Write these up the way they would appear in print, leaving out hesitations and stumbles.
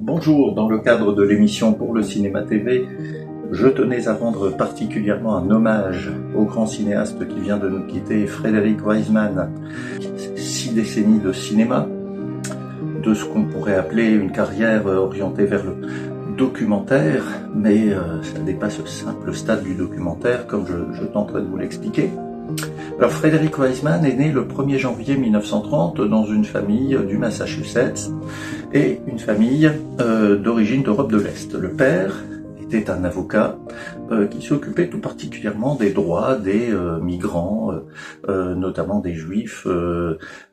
Bonjour, dans le cadre de l'émission Pour le Cinéma TV, je tenais à rendre particulièrement un hommage au grand cinéaste qui vient de nous quitter, Frédéric Wiseman. 6 décennies de cinéma, de ce qu'on pourrait appeler une carrière orientée vers le documentaire, mais ça dépasse le simple stade du documentaire, comme je tenterai de vous l'expliquer. Alors Frédéric Wiseman est né le 1er janvier 1930 dans une famille du Massachusetts et une famille d'origine d'Europe de l'Est. Le père était un avocat qui s'occupait tout particulièrement des droits des migrants, notamment des juifs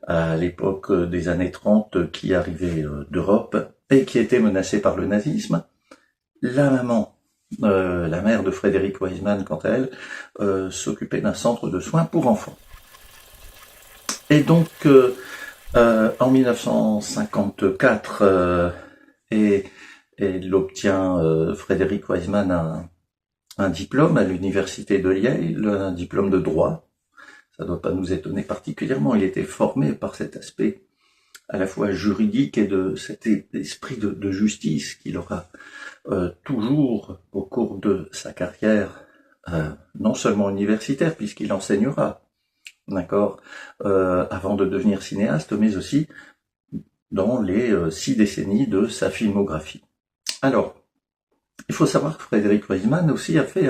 à l'époque des années 30 qui arrivaient d'Europe et qui étaient menacés par le nazisme. La maman, la mère de Frédéric Wiseman, quant à elle, s'occupait d'un centre de soins pour enfants. Et donc, en 1954, elle obtient, Frédéric Wiseman, un diplôme à l'université de Yale, un diplôme de droit. Ça ne doit pas nous étonner particulièrement, il était formé par cet aspect à la fois juridique et de cet esprit de justice qu'il aura toujours au cours de sa carrière, non seulement universitaire, puisqu'il enseignera, d'accord, avant de devenir cinéaste, mais aussi dans les 6 décennies de sa filmographie. Alors, il faut savoir que Frédéric Wiseman aussi a fait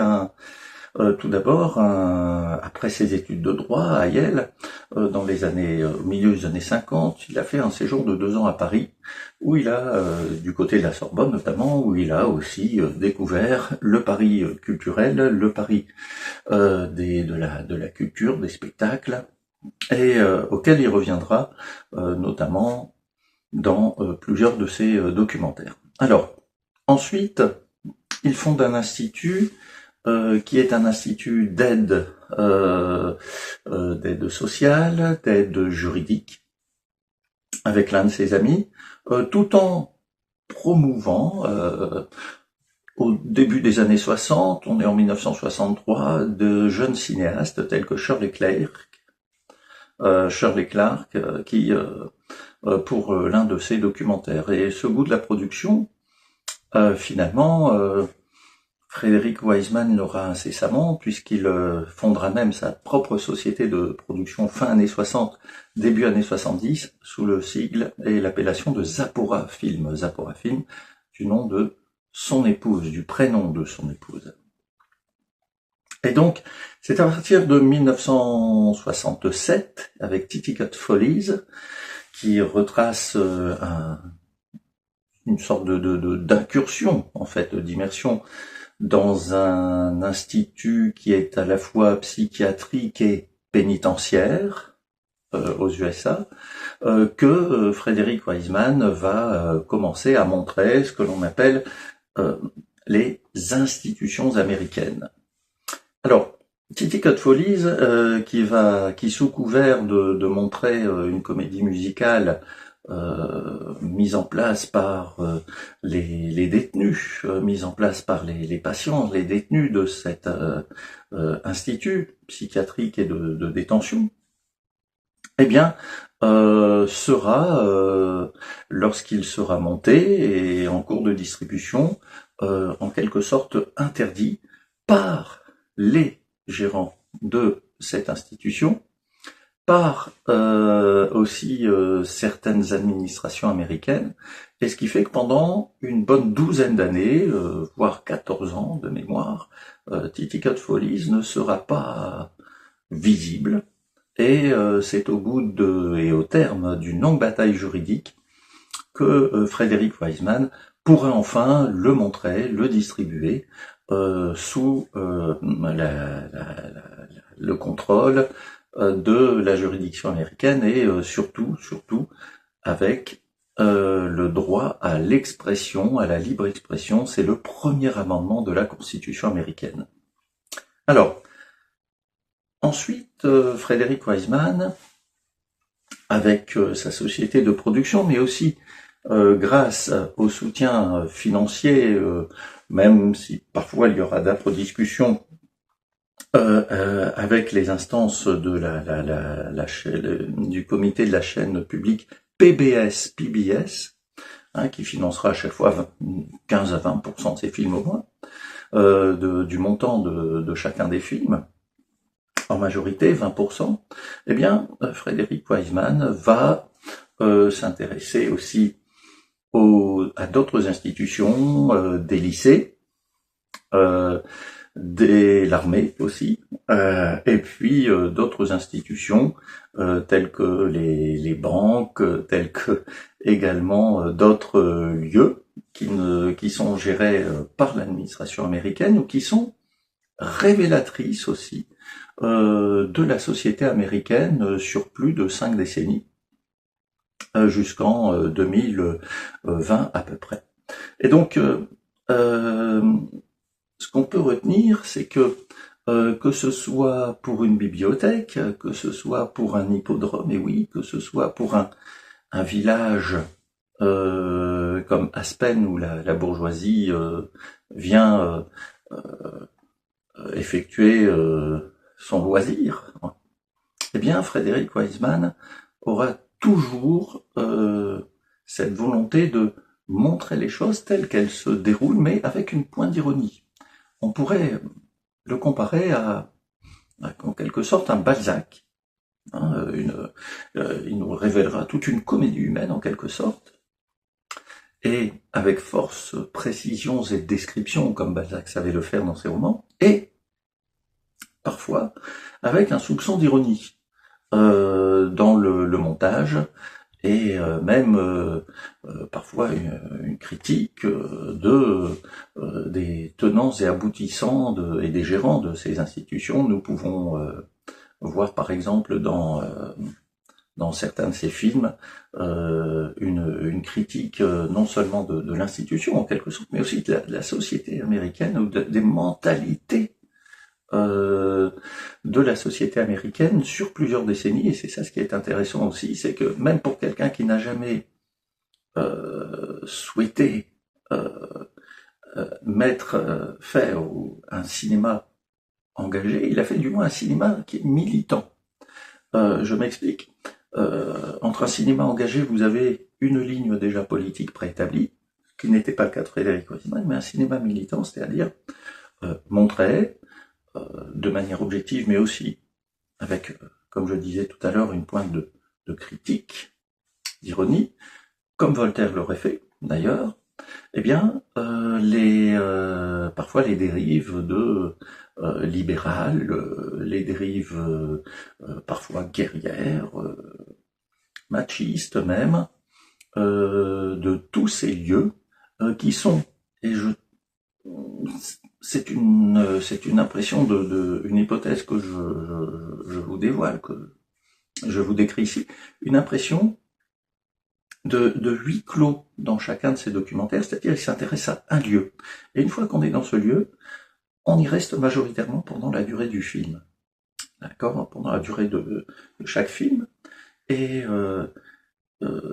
tout d'abord, après ses études de droit à Yale, dans les années, au milieu des années 50, il a fait un séjour de 2 ans à Paris, où il a, du côté de la Sorbonne notamment, où il a aussi découvert le Paris culturel, le Paris de la culture, des spectacles, et auquel il reviendra notamment dans plusieurs de ses documentaires. Alors, ensuite, il fonde un institut qui est un institut d'aide sociale, d'aide juridique, avec l'un de ses amis, tout en promouvant, au début des années 60, on est en 1963, de jeunes cinéastes tels que Shirley Clarke, qui pour l'un de ses documentaires. Et ce goût de la production, finalement, Frédéric Wiseman l'aura incessamment, puisqu'il fondera même sa propre société de production fin années 60, début années 70, sous le sigle et l'appellation de Zapora Film. Zapora Film, du nom de son épouse, du prénom de son épouse. Et donc, c'est à partir de 1967, avec Titicut Follies, qui retrace une sorte d'incursion, en fait, d'immersion dans un institut qui est à la fois psychiatrique et pénitentiaire aux USA, que Frédéric Wiseman va commencer à montrer ce que l'on appelle les institutions américaines. Alors, Titicut Follies, qui sous couvert de montrer une comédie musicale mise en place par les détenus, mise en place par les patients, les détenus de cet institut psychiatrique et de détention, eh bien, sera, lorsqu'il sera monté et en cours de distribution, en quelque sorte interdit par les gérants de cette institution, par aussi certaines administrations américaines, et ce qui fait que pendant une bonne 12aine d'années, voire 14 ans de mémoire, Titicut Follies ne sera pas visible, et c'est au bout et au terme d'une longue bataille juridique que Frédéric Wiseman pourra enfin le montrer, le distribuer, sous le contrôle de la juridiction américaine et surtout avec le droit à l'expression, à la libre expression. C'est le premier amendement de la Constitution américaine. Alors, ensuite, Frédéric Wiseman, avec sa société de production, mais aussi grâce au soutien financier, même si parfois il y aura d'âpres discussions avec les instances de du comité de la chaîne publique PBS, qui financera à chaque fois 15 à 20% de ses films au moins, du montant de chacun des films, en majorité 20%, eh bien, Frédéric Wiseman va s'intéresser aussi à d'autres institutions, des lycées, l'armée aussi, et puis d'autres institutions telles que les banques, telles que également d'autres lieux qui sont gérés par l'administration américaine ou qui sont révélatrices aussi de la société américaine sur plus de 5 décennies, jusqu'en 2020 à peu près. Et donc, ce qu'on peut retenir, c'est que ce soit pour une bibliothèque, que ce soit pour un hippodrome, et oui, que ce soit pour un village comme Aspen, où la bourgeoisie vient effectuer son loisir, eh bien, Frédéric Wiseman aura toujours cette volonté de montrer les choses telles qu'elles se déroulent, mais avec une pointe d'ironie. On pourrait le comparer à en quelque sorte, un Balzac. Il nous révélera toute une comédie humaine, en quelque sorte, et avec force, précisions et descriptions, comme Balzac savait le faire dans ses romans, et parfois avec un soupçon d'ironie dans le montage, et même parfois une critique des tenants et aboutissants et des gérants de ces institutions. Nous pouvons voir par exemple dans certains de ces films une critique non seulement de l'institution en quelque sorte, mais aussi de la société américaine ou des mentalités de la société américaine sur plusieurs décennies. Et c'est ça ce qui est intéressant aussi, c'est que même pour quelqu'un qui n'a jamais souhaité faire un cinéma engagé, il a fait du moins un cinéma qui est militant. Je m'explique. Entre un cinéma engagé, vous avez une ligne déjà politique préétablie, ce qui n'était pas le cas de Frédéric Wiseman, mais un cinéma militant, c'est-à-dire montrer de manière objective, mais aussi avec, comme je disais tout à l'heure, une pointe de critique, d'ironie, comme Voltaire l'aurait fait d'ailleurs, eh bien, parfois les dérives libérales, les dérives parfois guerrières, machistes même, de tous ces lieux qui sont, et c'est une impression une hypothèse que je vous dévoile, que je vous décris ici, une impression de huis clos dans chacun de ces documentaires, c'est-à-dire qu'il s'intéresse à un lieu. Et une fois qu'on est dans ce lieu, on y reste majoritairement pendant la durée du film. D'accord ? Pendant la durée de chaque film. Et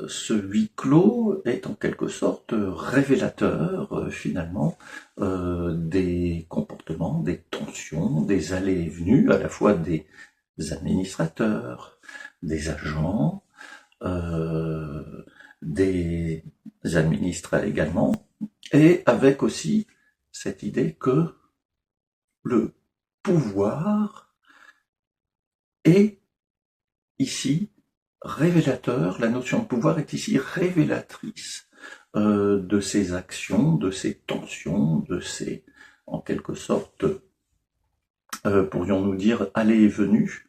ce huis clos est en quelque sorte révélateur finalement des comportements, des tensions, des allées et venues, à la fois des administrateurs, des agents, des administrés également, et avec aussi cette idée que le pouvoir est ici révélateur, la notion de pouvoir est ici révélatrice de ces actions, de ces tensions, de ces, en quelque sorte, pourrions-nous dire, allées et venues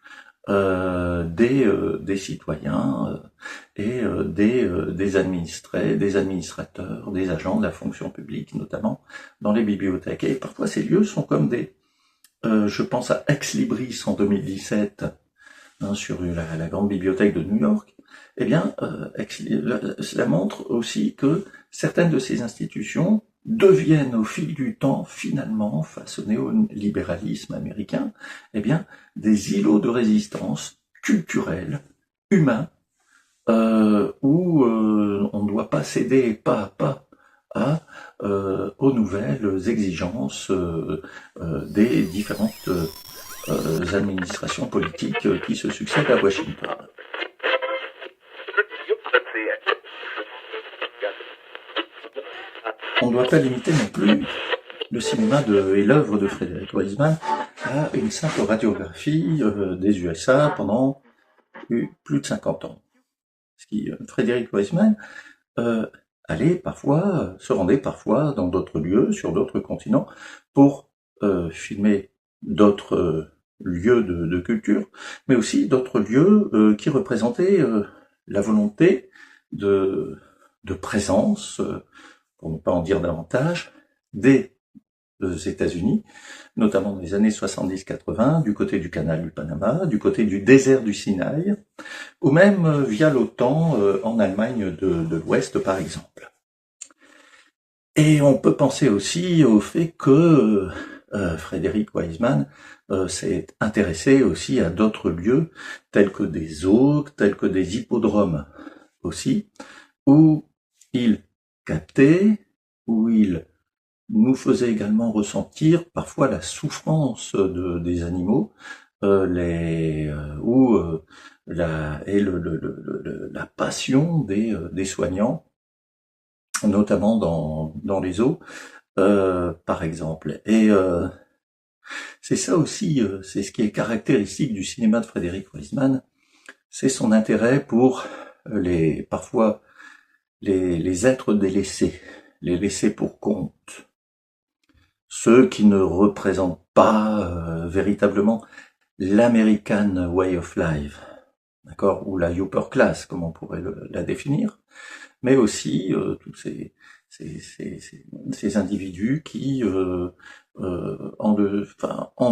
des citoyens et des administrés, des administrateurs, des agents de la fonction publique, notamment dans les bibliothèques. Et parfois ces lieux sont comme je pense à Ex Libris en 2017, sur la grande bibliothèque de New York. Eh bien, cela montre aussi que certaines de ces institutions deviennent au fil du temps, finalement, face au néolibéralisme américain, eh bien, des îlots de résistance culturelle, humains, où on ne doit pas céder pas à pas aux nouvelles exigences des différentes administrations politiques qui se succèdent à Washington. on ne doit pas limiter non plus le cinéma et l'œuvre de Frederick Wiseman à une simple radiographie des USA pendant plus de 50 ans. Frederick Wiseman se rendait parfois dans d'autres lieux, sur d'autres continents, pour filmer d'autres lieux de culture, mais aussi d'autres lieux qui représentaient la volonté de présence, pour ne pas en dire davantage, des États-Unis, notamment dans les années 70-80, du côté du canal du Panama, du côté du désert du Sinaï, ou même via l'OTAN en Allemagne de l'Ouest, par exemple. Et on peut penser aussi au fait que Frederick Wiseman s'est intéressé aussi à d'autres lieux, tels que des zoos, tels que des hippodromes aussi, où il captait, où il nous faisait également ressentir parfois la souffrance des animaux, la passion des soignants, notamment dans les zoos, par exemple. Et c'est ça aussi, c'est ce qui est caractéristique du cinéma de Frederick Wiseman, c'est son intérêt pour parfois les êtres délaissés, les laissés pour compte, ceux qui ne représentent pas véritablement l'American Way of Life, d'accord, ou la upper class, comme on pourrait la définir, mais aussi tous ces individus qui, en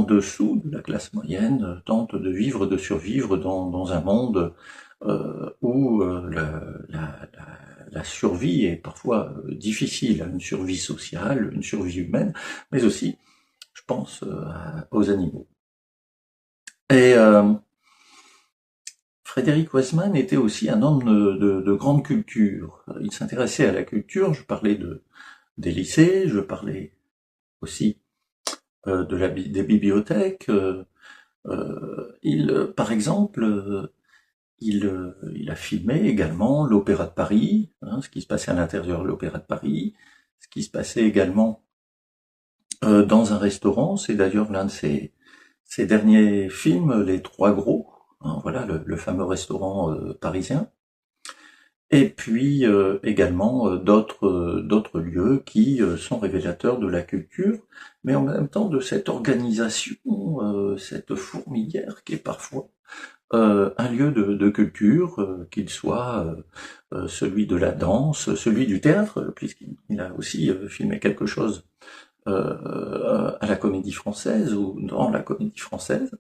dessous de la classe moyenne, tentent de vivre, de survivre dans un monde où la survie est parfois difficile, une survie sociale, une survie humaine, mais aussi, je pense, aux animaux. Et Frederick Wiseman était aussi un homme de grande culture. Il s'intéressait à la culture, je parlais des lycées, je parlais aussi des bibliothèques. Par exemple, il a filmé également l'Opéra de Paris, ce qui se passait à l'intérieur de l'Opéra de Paris, ce qui se passait également dans un restaurant. C'est d'ailleurs l'un de ses derniers films, Les Trois Gros, voilà le fameux restaurant parisien. Et puis également d'autres lieux qui sont révélateurs de la culture, mais en même temps de cette organisation, cette fourmilière qui est parfois un lieu de culture, qu'il soit celui de la danse, celui du théâtre, puisqu'il a aussi filmé quelque chose à la Comédie Française ou dans la Comédie Française,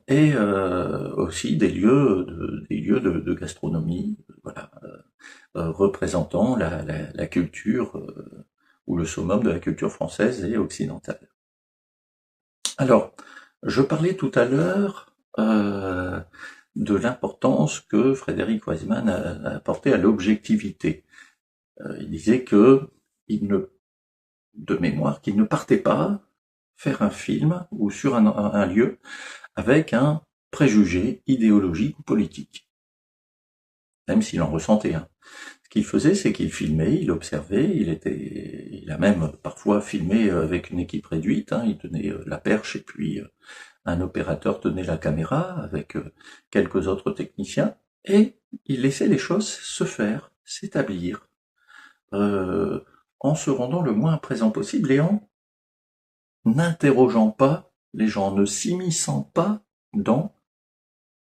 et aussi des lieux de gastronomie, voilà, représentant la culture ou le summum de la culture française et occidentale. Alors, je parlais tout à l'heure de l'importance que Frederick Wiseman a apporté à l'objectivité. Il disait de mémoire, qu'il ne partait pas faire un film ou sur un lieu avec un préjugé idéologique ou politique, même s'il en ressentait un. Ce qu'il faisait, c'est qu'il filmait, il observait, il a même parfois filmé avec une équipe réduite, il tenait la perche et puis un opérateur tenait la caméra avec quelques autres techniciens, et il laissait les choses se faire, s'établir, en se rendant le moins présent possible et en n'interrogeant pas les gens, ne s'immisçant pas dans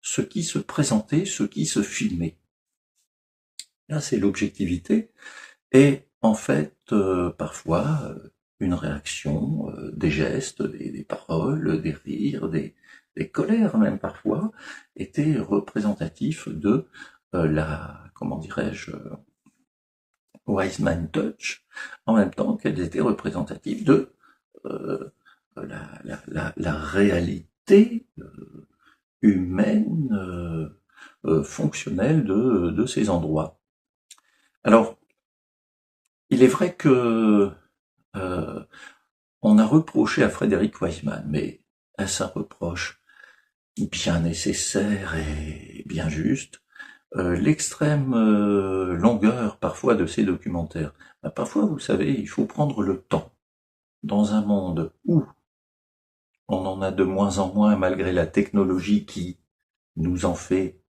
ce qui se présentait, ce qui se filmait. Là, c'est l'objectivité, et en fait, parfois, une réaction, des gestes, des paroles, des rires, des colères même parfois, étaient représentatifs de comment dirais-je, Wiseman Touch, en même temps qu'elles étaient représentatives de la réalité humaine, fonctionnelle de ces endroits. Alors, il est vrai que on a reproché à Frederick Wiseman, mais est-ce un reproche bien nécessaire et bien juste, l'extrême longueur parfois de ces documentaires. Ben, parfois, vous savez, il faut prendre le temps. Dans un monde où on en a de moins en moins malgré la technologie qui nous en fait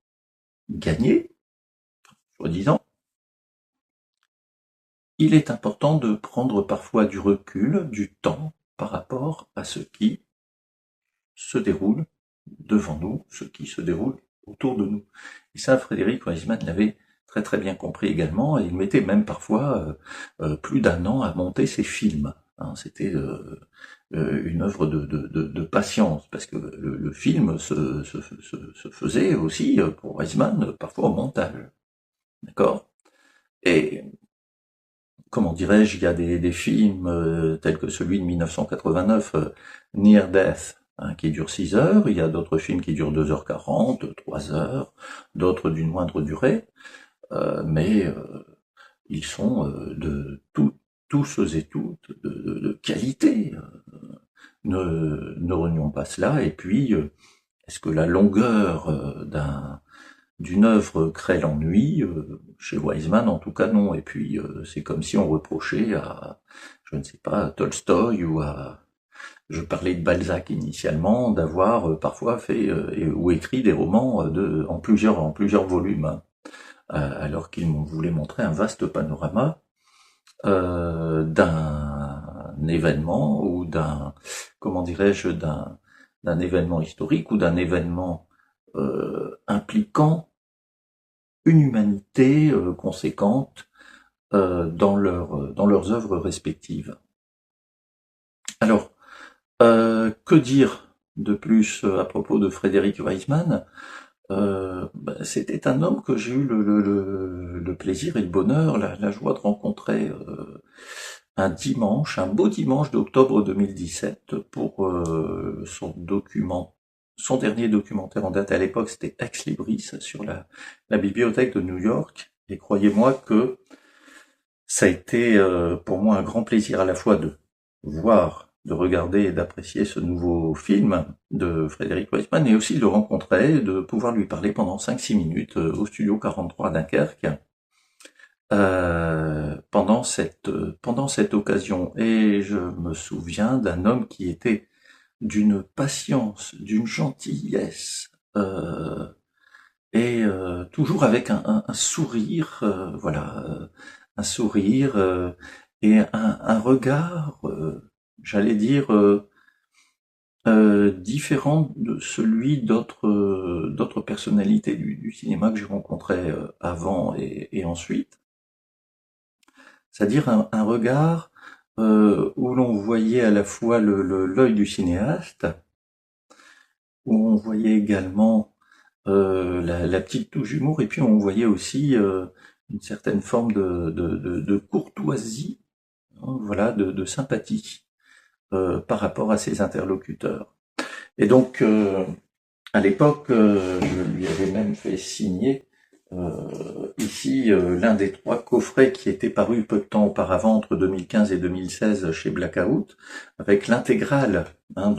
gagner, soi-disant, il est important de prendre parfois du recul, du temps par rapport à ce qui se déroule devant nous, ce qui se déroule autour de nous. Et ça, Frédéric Wiseman l'avait très très bien compris également, et il mettait même parfois plus d'1 an à monter ses films. Hein, c'était une œuvre de patience, parce que le film se faisait aussi pour Wiseman parfois au montage. D'accord. Et comment dirais-je, il y a des films tels que celui de 1989, Near Death, hein, qui dure 6 heures, il y a d'autres films qui durent 2h40, 3 heures, d'autres d'une moindre durée, mais ils sont tous et toutes de qualité. Ne renions pas cela, et puis, est-ce que la longueur d'une œuvre crée l'ennui? Chez Wiseman, en tout cas, non. Et puis, c'est comme si on reprochait à, je ne sais pas, à Tolstoï ou à, je parlais de Balzac initialement, d'avoir parfois fait ou écrit des romans en plusieurs volumes, hein, alors qu'il voulait montrer un vaste panorama d'un événement ou comment dirais-je, d'un événement historique ou d'un événement impliquant une humanité conséquente dans leurs œuvres respectives. Alors, que dire de plus à propos de Frédéric Wiseman? C'était un homme que j'ai eu le plaisir et le bonheur, la joie de rencontrer un beau dimanche d'octobre 2017 pour son dernier documentaire en date à l'époque, c'était Ex Libris sur la bibliothèque de New York. Et croyez-moi que ça a été pour moi un grand plaisir à la fois de voir, de regarder et d'apprécier ce nouveau film de Frédéric Wiseman, et aussi de le rencontrer, de pouvoir lui parler pendant 5-6 minutes au studio 43 à Dunkerque, pendant cette occasion. Et je me souviens d'un homme qui était d'une patience, d'une gentillesse, et toujours avec un sourire, voilà, un sourire et un regard, j'allais dire, différent de celui d'autres personnalités du cinéma que j'ai rencontrées avant et ensuite. C'est-à-dire un regard où l'on voyait à la fois l'œil du cinéaste, où on voyait également la petite touche d'humour, et puis on voyait aussi une certaine forme de courtoisie, hein, voilà, de sympathie par rapport à ses interlocuteurs. Et donc, à l'époque, je lui avais même fait signer ici l'un des 3 coffrets qui était paru peu de temps auparavant, entre 2015 et 2016, chez Blackout, avec l'intégrale hein,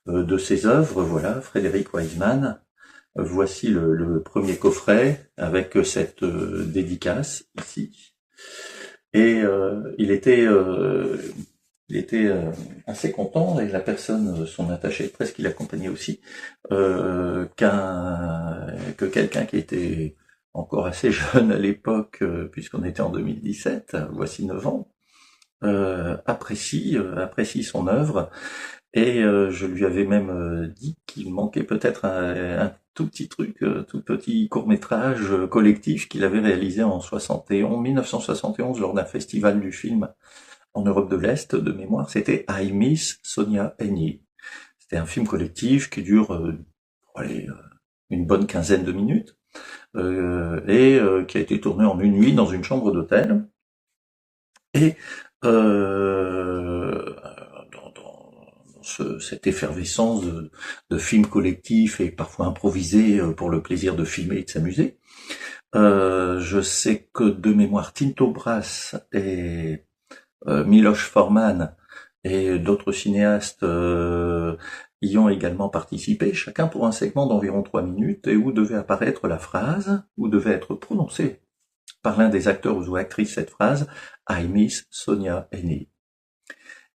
de ses œuvres, voilà, Frédéric Wiseman. Voici le premier coffret avec cette dédicace ici. Et il était assez content, et la personne, son attaché de presse qui l'accompagnait aussi, que quelqu'un qui était encore assez jeune à l'époque, puisqu'on était en 2017, voici 9 ans, apprécie son œuvre. Et je lui avais même dit qu'il manquait peut-être un tout petit truc, tout petit court-métrage collectif qu'il avait réalisé en 1971 lors d'un festival du film en Europe de l'Est, de mémoire. C'était I Miss Sonia Henney. C'était un film collectif qui dure une bonne quinzaine de minutes et qui a été tourné en une nuit dans une chambre d'hôtel. Et cette effervescence de films collectifs et parfois improvisés pour le plaisir de filmer et de s'amuser. Je sais que de mémoire, Tinto Brass et Miloš Forman et d'autres cinéastes y ont également participé, chacun pour un segment d'environ 3 minutes, et où devait apparaître la phrase, où devait être prononcée par l'un des acteurs ou actrices cette phrase « I miss Sonia Henney ».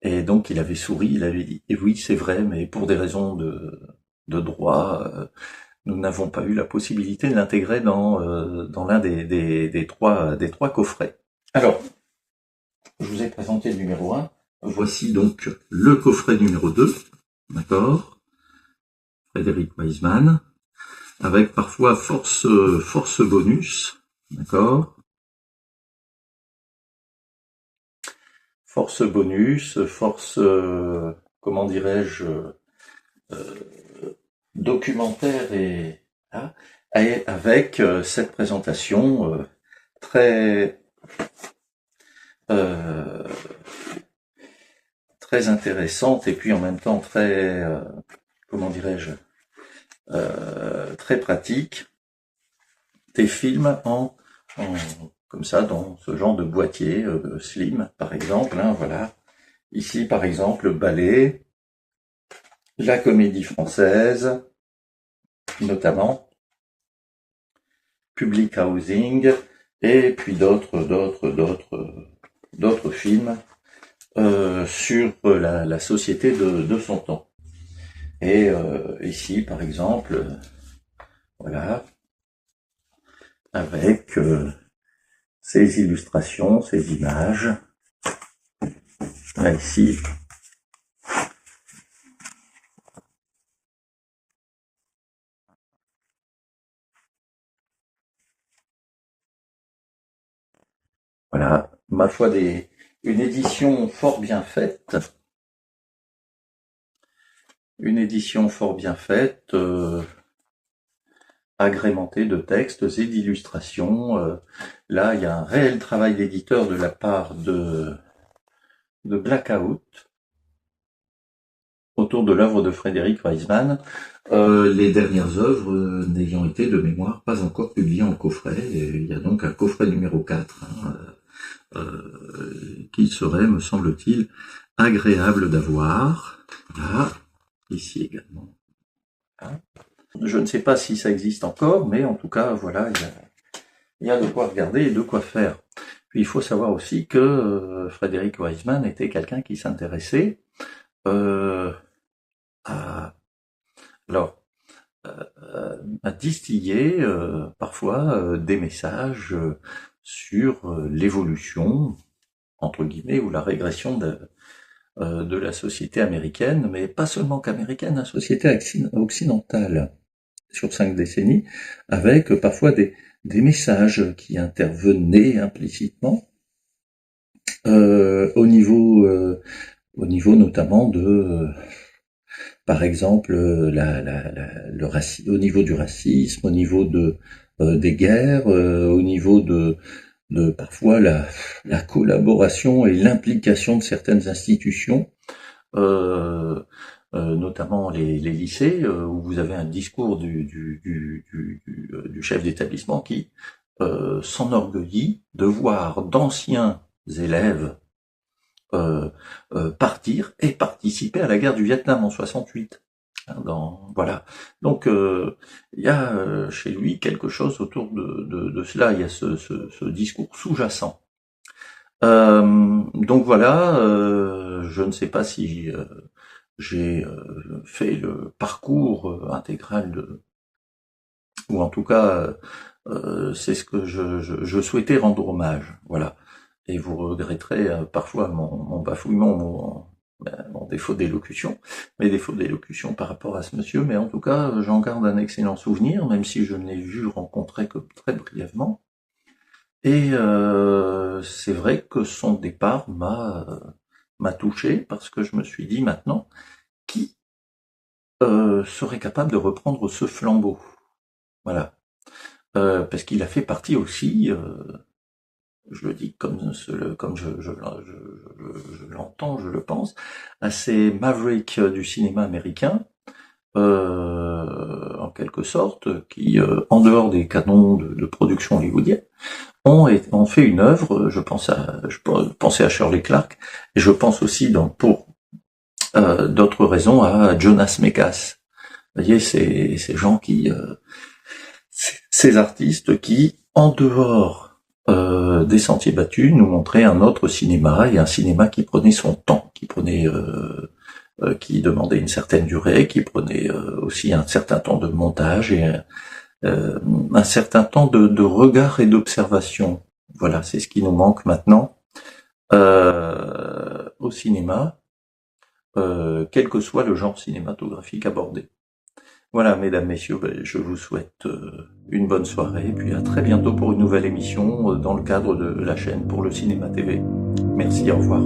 Et donc il avait souri, il avait dit « Et oui, c'est vrai, mais pour des raisons de droit, nous n'avons pas eu la possibilité de l'intégrer dans l'un des trois coffrets. » Alors, je vous ai présenté le numéro 1. Voici donc le coffret numéro 2, d'accord, Frédéric Wiseman, avec parfois force bonus, d'accord, force bonus, force, comment dirais-je, documentaire et avec cette présentation très très intéressante et puis en même temps très comment dirais-je, très pratique, des films comme ça dans ce genre de boîtier slim par exemple, hein, voilà. Ici par exemple Ballet, la Comédie Française notamment, Public Housing et puis d'autres films sur la société de son temps. Et ici, par exemple, voilà, avec ces illustrations, ces images. Là, ici, voilà, ma foi, une édition fort bien faite. Une édition fort bien faite, agrémentée de textes et d'illustrations. Là, il y a un réel travail d'éditeur de la part de Blackout autour de l'œuvre de Frédéric Wiseman. Les dernières œuvres n'ayant été de mémoire pas encore publiées en coffret. Et il y a donc un coffret numéro 4 qui serait, me semble-t-il, agréable d'avoir. Voilà, ici également. Je ne sais pas si ça existe encore, mais en tout cas, voilà, il y a de quoi regarder et de quoi faire. Puis il faut savoir aussi que Frédéric Wiseman était quelqu'un qui s'intéressait à distiller parfois des messages sur l'évolution, entre guillemets, ou la régression de la société américaine, mais pas seulement qu'américaine, la société occidentale sur 5 décennies, avec parfois des messages qui intervenaient implicitement au niveau notamment de par exemple au niveau du racisme, au niveau des guerres, au niveau de parfois la collaboration et l'implication de certaines institutions, notamment les lycées, où vous avez un discours du chef d'établissement qui s'enorgueillit de voir d'anciens élèves partir et participer à la guerre du Vietnam en 68. Voilà. Donc il y a chez lui quelque chose autour de cela. Il y a ce discours sous-jacent. Donc voilà. Je ne sais pas si j'ai fait le parcours intégral ou en tout cas c'est ce que je souhaitais rendre hommage. Voilà. Et vous regretterez parfois mon bafouillement, mon défaut d'élocution, mes défauts d'élocution par rapport à ce monsieur, mais en tout cas, j'en garde un excellent souvenir, même si je ne l'ai vu rencontrer que très brièvement. Et c'est vrai que son départ m'a touché, parce que je me suis dit maintenant, qui serait capable de reprendre ce flambeau? Voilà. Parce qu'il a fait partie aussi... je le dis comme je l'entends, je le pense, à ces mavericks du cinéma américain, en quelque sorte, qui, en dehors des canons de production hollywoodienne, ont fait une œuvre. Je pensais à Shirley Clark, et je pense aussi d'autres raisons à Jonas Mekas. Vous voyez, ces gens qui, ces artistes qui, en dehors des sentiers battus, nous montraient un autre cinéma, et un cinéma qui prenait son temps, qui demandait une certaine durée, qui prenait aussi un certain temps de montage et un certain temps de regard et d'observation. Voilà, c'est ce qui nous manque maintenant au cinéma, quel que soit le genre cinématographique abordé. Voilà, mesdames, messieurs, je vous souhaite une bonne soirée, puis à très bientôt pour une nouvelle émission dans le cadre de la chaîne pour le cinéma TV. Merci, au revoir.